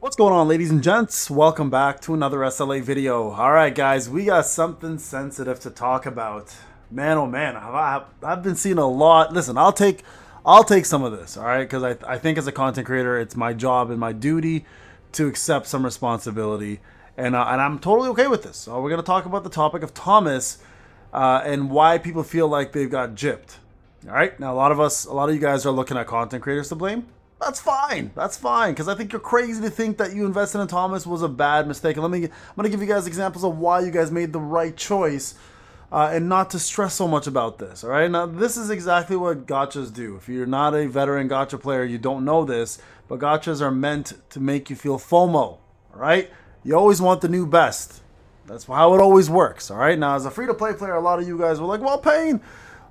What's going on, ladies and gents? Welcome back to another SLA video. Alright guys, we got something sensitive to talk about. Man, oh man, I've been seeing a lot. Listen, I'll take some of this, alright? Because I think as a content creator, it's my job and my duty to accept some responsibility. And I'm totally okay with this. So we're going to talk about the topic of Thomas and why people feel like they've got gypped. Alright, now a lot of you guys are looking at content creators to blame. That's fine. That's fine. Because I think you're crazy to think that you invested in Thomas was a bad mistake. And I'm going to give you guys examples of why you guys made the right choice and not to stress so much about this. All right. Now, this is exactly what gachas do. If you're not a veteran gacha player, you don't know this. But gachas are meant to make you feel FOMO. All right. You always want the new best. That's how it always works. All right. Now, as a free-to-play player, a lot of you guys were like, well, Payne,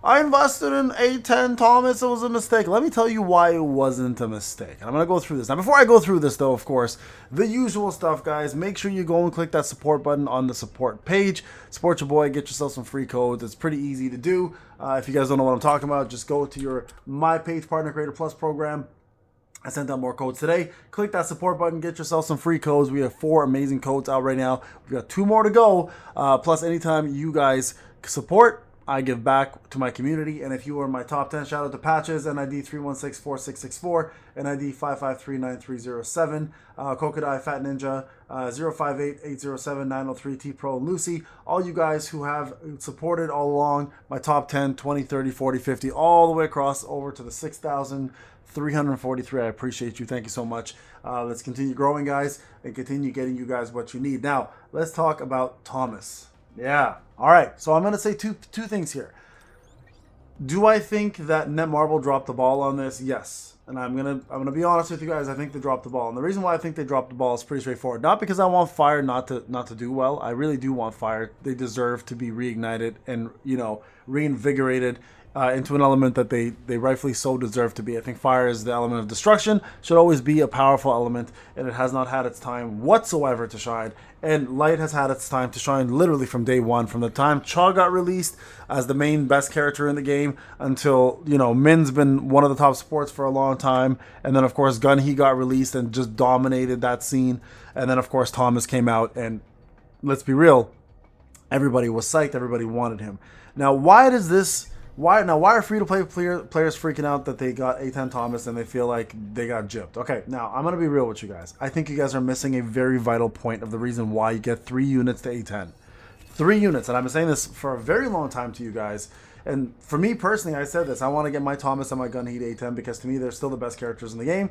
I invested in A10 Thomas. It was a mistake. Let me tell you why it wasn't a mistake. And I'm going to go through this. Now, before I go through this, though, of course, the usual stuff, guys. Make sure you go and click that support button on the support page. Support your boy. Get yourself some free codes. It's pretty easy to do. If you guys don't know what I'm talking about, just go to your My Page Partner Creator Plus program. I sent out more codes today. Click that support button. Get yourself some free codes. We have 4 amazing codes out right now. We've got 2 more to go. Plus, anytime you guys support, I give back to my community, and if you are in my top 10, shout out to Patches, NID 3164664, NID 5539307, Kokodai, Fat Ninja, 058807 T Pro, and Lucy. All you guys who have supported all along my top 10, 20, 30, 40, 50, all the way across over to the 6,343. I appreciate you. Thank you so much. Let's continue growing, guys, and continue getting you guys what you need. Now, let's talk about Thomas. Yeah. All right. So I'm going to say two things here. Do I think that Netmarble dropped the ball on this? Yes. And I'm gonna be honest with you guys. I think they dropped the ball, and the reason why I think they dropped the ball is pretty straightforward. Not because I want Fire not to do well. I really do want Fire. They deserve to be reignited and reinvigorated into an element that they rightfully so deserve to be. I think Fire is the element of destruction, should always be a powerful element, and it has not had its time whatsoever to shine. And Light has had its time to shine literally from day one, from the time Cha got released as the main best character in the game until, Min's been one of the top supports for a long time. And then, of course, Gunhee got released and just dominated that scene. And then, of course, Thomas came out, and let's be real, everybody was psyched. Everybody wanted him. Now, why are free-to-play players freaking out that they got A10 Thomas and they feel like they got gypped? Okay, now, I'm going to be real with you guys. I think you guys are missing a very vital point of the reason why you get 3 units to A10. 3 units, and I've been saying this for a very long time to you guys. And for me personally, I said this. I want to get my Thomas and my Gunhee to A10 because to me, they're still the best characters in the game.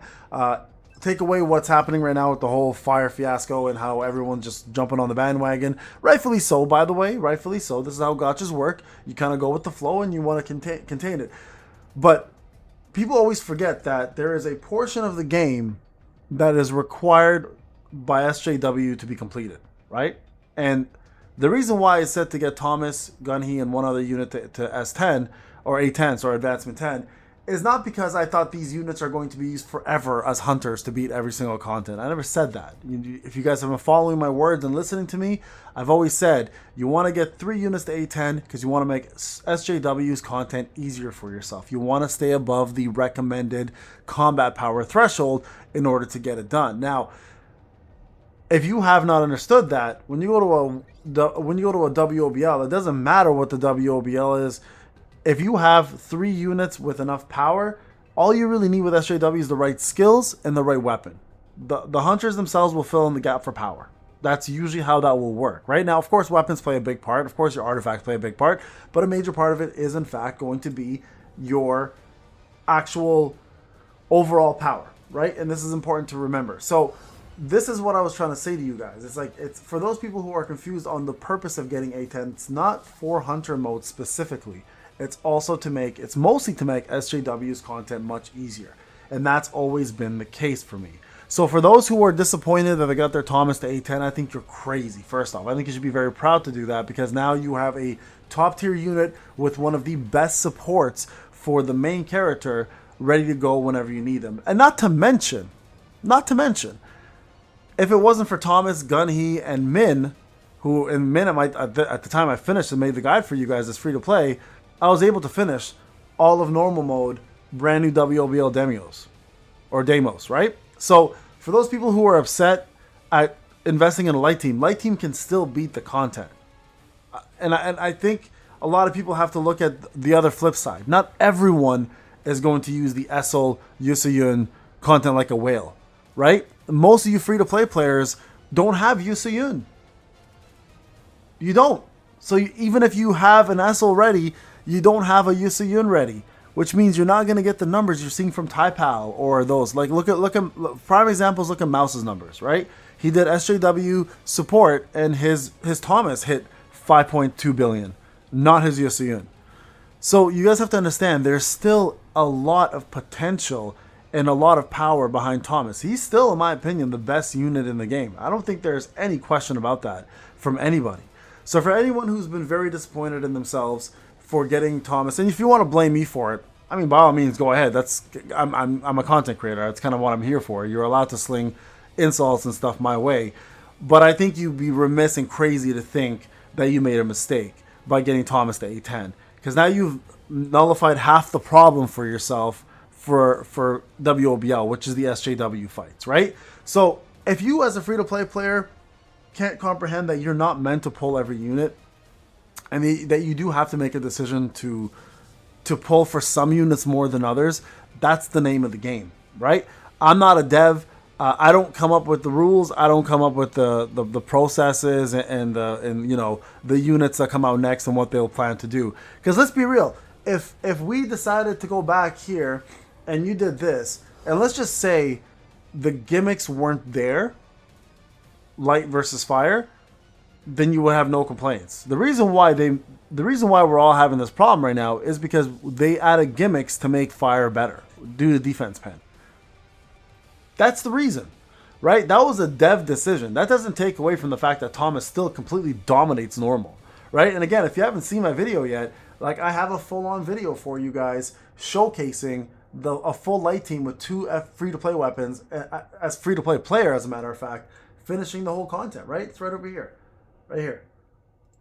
Take away what's happening right now with the whole Fire fiasco and how everyone's just jumping on the bandwagon. Rightfully so, by the way. Rightfully so. This is how gachas work. You kind of go with the flow and you want to contain it. But people always forget that there is a portion of the game that is required by SJW to be completed, right? And the reason why I said to get Thomas, Gunhee, and one other unit to S10, or A10, sorry, Advancement 10, is not because I thought these units are going to be used forever as hunters to beat every single content. I never said that. If you guys have been following my words and listening to me, I've always said you want to get 3 units to A10 because you want to make SJW's content easier for yourself. You want to stay above the recommended combat power threshold in order to get it done. Now, if you have not understood that, when you go to a WOBL, it doesn't matter what the WOBL is. If you have 3 units with enough power, all you really need with SJW is the right skills and the right weapon. The hunters themselves will fill in the gap for power. That's usually how that will work. Right now, of course, weapons play a big part. Of course, your artifacts play a big part. But a major part of it is, in fact, going to be your actual overall power, right? And this is important to remember. So this is what I was trying to say to you guys. It's for those people who are confused on the purpose of getting A10. It's not for hunter mode specifically. It's mostly to make SJW's content much easier. And that's always been the case for me. So for those who are disappointed that they got their Thomas to A10, I think you're crazy, first off. I think you should be very proud to do that because now you have a top tier unit with one of the best supports for the main character ready to go whenever you need them. And not to mention, if it wasn't for Thomas, Gunhee, and Min, who in Min at the time I finished and made the guide for you guys as free to play, I was able to finish all of normal mode, brand new WOBL Demos, right? So for those people who are upset at investing in a light team can still beat the content. And I think a lot of people have to look at the other flip side. Not everyone is going to use the Essel Yusayun content like a whale, right? Most of you free-to-play players don't have Yusayun. You don't. So even if you have an Essel ready, you don't have a Yusayun ready, which means you're not going to get the numbers you're seeing from Taipao or those. Like look at prime examples. Look at Mouse's numbers, right? He did SJW support, and his Thomas hit 5.2 billion, not his Yusayun. So you guys have to understand, there's still a lot of potential and a lot of power behind Thomas. He's still, in my opinion, the best unit in the game. I don't think there's any question about that from anybody. So for anyone who's been very disappointed in themselves for getting Thomas, and if you want to blame me for it, I mean, by all means, go ahead. I'm a content creator. That's kind of what I'm here for. You're allowed to sling insults and stuff my way. But I think you'd be remiss and crazy to think that you made a mistake by getting Thomas to A10. Because now you've nullified half the problem for yourself for WOBL, which is the SJW fights, right? So if you as a free-to-play player can't comprehend that you're not meant to pull every unit, and that you do have to make a decision to pull for some units more than others, that's the name of the game, right? I'm not a dev. I don't come up with the rules. I don't come up with the processes and you know, the units that come out next and what they'll plan to do. Because let's be real, if we decided to go back here and you did this, and let's just say the gimmicks weren't there, light versus fire, then you would have no complaints. The reason why we're all having this problem right now is because they added gimmicks to make fire better due to defense pen. That's the reason, right? That was a dev decision. That doesn't take away from the fact that Thomas still completely dominates normal, right? And again, if you haven't seen my video yet, like I have a full-on video for you guys showcasing a full light team with 2 free-to-play weapons, as free-to-play player, as a matter of fact, finishing the whole content, right? It's right over here. Right here.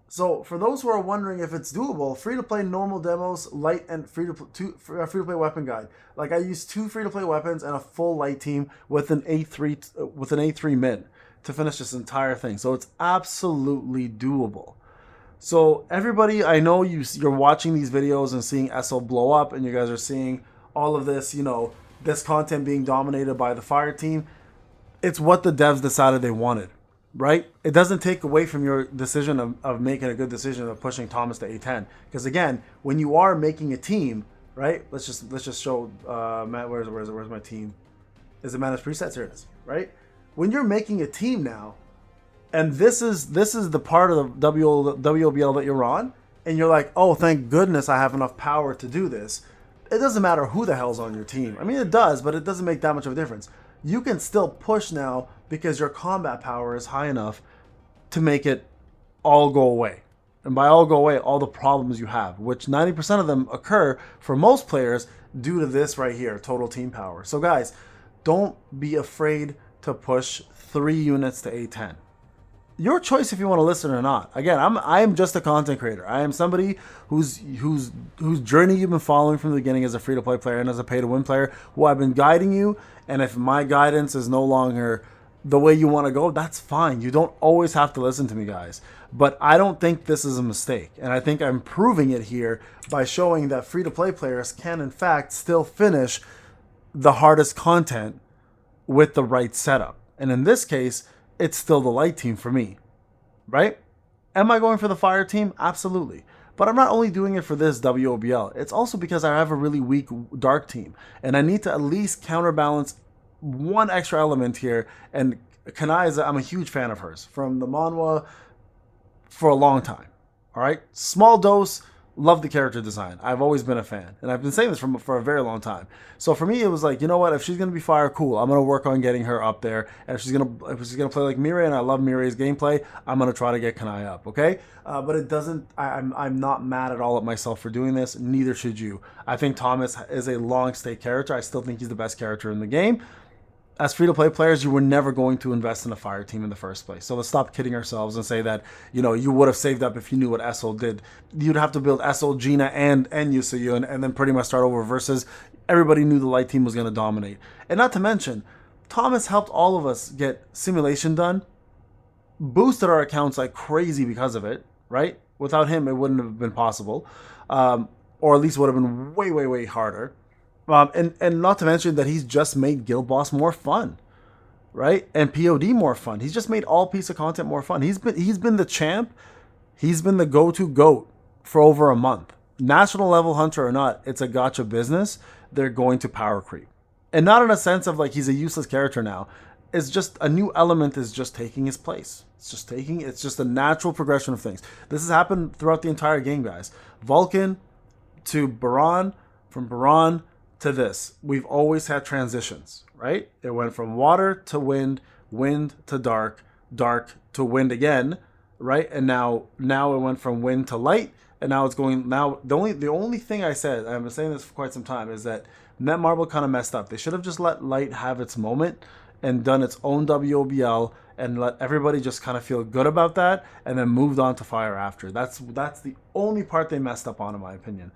So for those who are wondering if it's doable, free-to-play normal demos, light and free-to-play weapon guide. Like I used 2 free-to-play weapons and a full light team with an A3 mid to finish this entire thing. So it's absolutely doable. So everybody, I know you're watching these videos and seeing SL blow up, and you guys are seeing all of this, you know, this content being dominated by the fire team. It's what the devs decided they wanted. Right? It doesn't take away from your decision of making a good decision of pushing Thomas to A10. Because again, when you are making a team, right? Let's just show Matt. Where's my team? Is it managed presets? Here it is. Right? When you're making a team now, and this is the part of the WOBL that you're on, and you're like, oh, thank goodness I have enough power to do this. It doesn't matter who the hell's on your team. I mean, it does, but it doesn't make that much of a difference. You can still push now because your combat power is high enough to make it all go away. And by all go away, all the problems you have, which 90% of them occur for most players due to this right here, total team power. So guys, don't be afraid to push 3 units to A10. Your choice if you want to listen or not. Again, I am just a content creator. I am somebody whose journey you've been following from the beginning as a free-to-play player and as a pay-to-win player, who I've been guiding you. And if my guidance is no longer the way you want to go, that's fine. You don't always have to listen to me, guys. But I don't think this is a mistake. And I think I'm proving it here by showing that free-to-play players can, in fact, still finish the hardest content with the right setup. And in this case, it's still the light team for me, right? Am I going for the fire team? Absolutely. But I'm not only doing it for this WOBL. It's also because I have a really weak dark team. And I need to at least counterbalance one extra element here. And Kanai, I'm a huge fan of hers. From the manhwa for a long time. All right? Small dose. Love the character design. I've always been a fan. And I've been saying this for a very long time. So for me, it was like, you know what? If she's going to be fire, cool. I'm going to work on getting her up there. And if she's going to play like Mirai, and I love Mirai's gameplay, I'm going to try to get Kanai up, okay? But it doesn't... I'm not mad at all at myself for doing this. Neither should you. I think Thomas is a long-stay character. I still think he's the best character in the game. As free-to-play players, you were never going to invest in a fire team in the first place. So let's stop kidding ourselves and say that, you know, you would have saved up if you knew what Essel did. You'd have to build Essel, Gina, and Yusayun, and then pretty much start over versus everybody knew the light team was going to dominate. And not to mention, Thomas helped all of us get simulation done, boosted our accounts like crazy because of it, right? Without him, it wouldn't have been possible, or at least would have been way, way, way harder. And not to mention that he's just made Guild Boss more fun, right? And POD more fun. He's just made all piece of content more fun. He's been the champ. He's been the go-to GOAT for over a month. National level hunter or not, it's a gacha business. They're going to power creep. And not in a sense of like he's a useless character now. It's just a new element is just taking his place. It's just a natural progression of things. This has happened throughout the entire game, guys. Vulcan to Baron, from Baron to this. We've always had transitions, right? It went from water to wind, wind to dark, dark to wind again, right? And now it went from wind to light, and now it's going now. The only thing I said, I've been saying this for quite some time, is that Netmarble kind of messed up. They should have just let light have its moment and done its own WOBL and let everybody just kind of feel good about that, and then moved on to fire after. That's the only part they messed up on, in my opinion.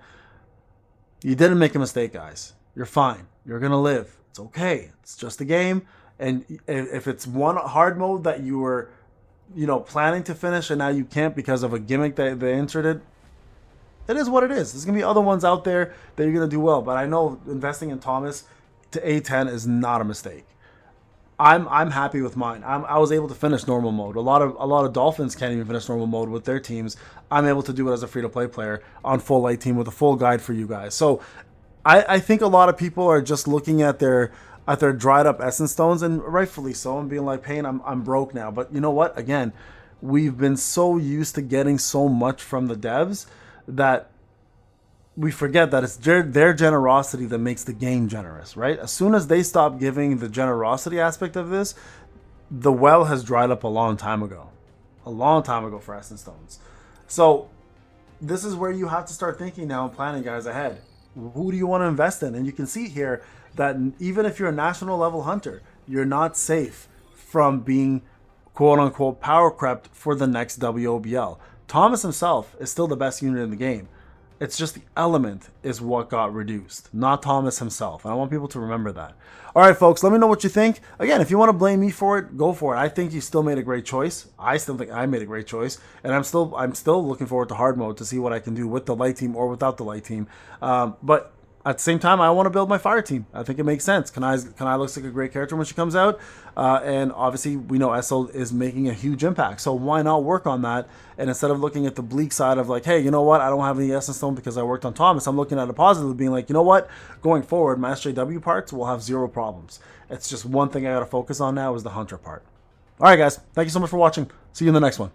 You didn't make a mistake, guys. You're fine. You're gonna live. It's okay. It's just a game. And if it's one hard mode that you were, planning to finish and now you can't because of a gimmick that they inserted, it is what it is. There's gonna be other ones out there that you're gonna do well. But I know investing in Thomas to A10 is not a mistake. I'm happy with mine. I was able to finish normal mode. A lot of Dolphins can't even finish normal mode with their teams. I'm able to do it as a free-to-play player on full light team with a full guide for you guys. So I think a lot of people are just looking at their dried up essence stones, and rightfully so, and being like, Payne, I'm broke now. But you know what? Again, we've been so used to getting so much from the devs that we forget that it's their generosity that makes the game generous, right? As soon as they stop giving the generosity aspect of this, the well has dried up a long time ago for essence stones. So this is where you have to start thinking now and planning, guys, ahead. Who do you want to invest in? And you can see here that even if you're a national level hunter, you're not safe from being quote unquote power crept for the next WOBL. Thomas himself is still the best unit in the game. It's just the element is what got reduced, not Thomas himself. And I want people to remember that. All right, folks, let me know what you think. Again, if you want to blame me for it, go for it. I think you still made a great choice. I still think I made a great choice. And I'm still looking forward to hard mode to see what I can do with the light team or without the light team. But at the same time, I want to build my fire team. I think it makes sense. Kanai looks like a great character when she comes out. And obviously, we know Essel is making a huge impact. So why not work on that? And instead of looking at the bleak side of like, hey, you know what? I don't have any Essence Stone because I worked on Thomas. I'm looking at a positive being like, you know what? Going forward, my SJW parts will have zero problems. It's just one thing I got to focus on now is the Hunter part. All right, guys. Thank you so much for watching. See you in the next one.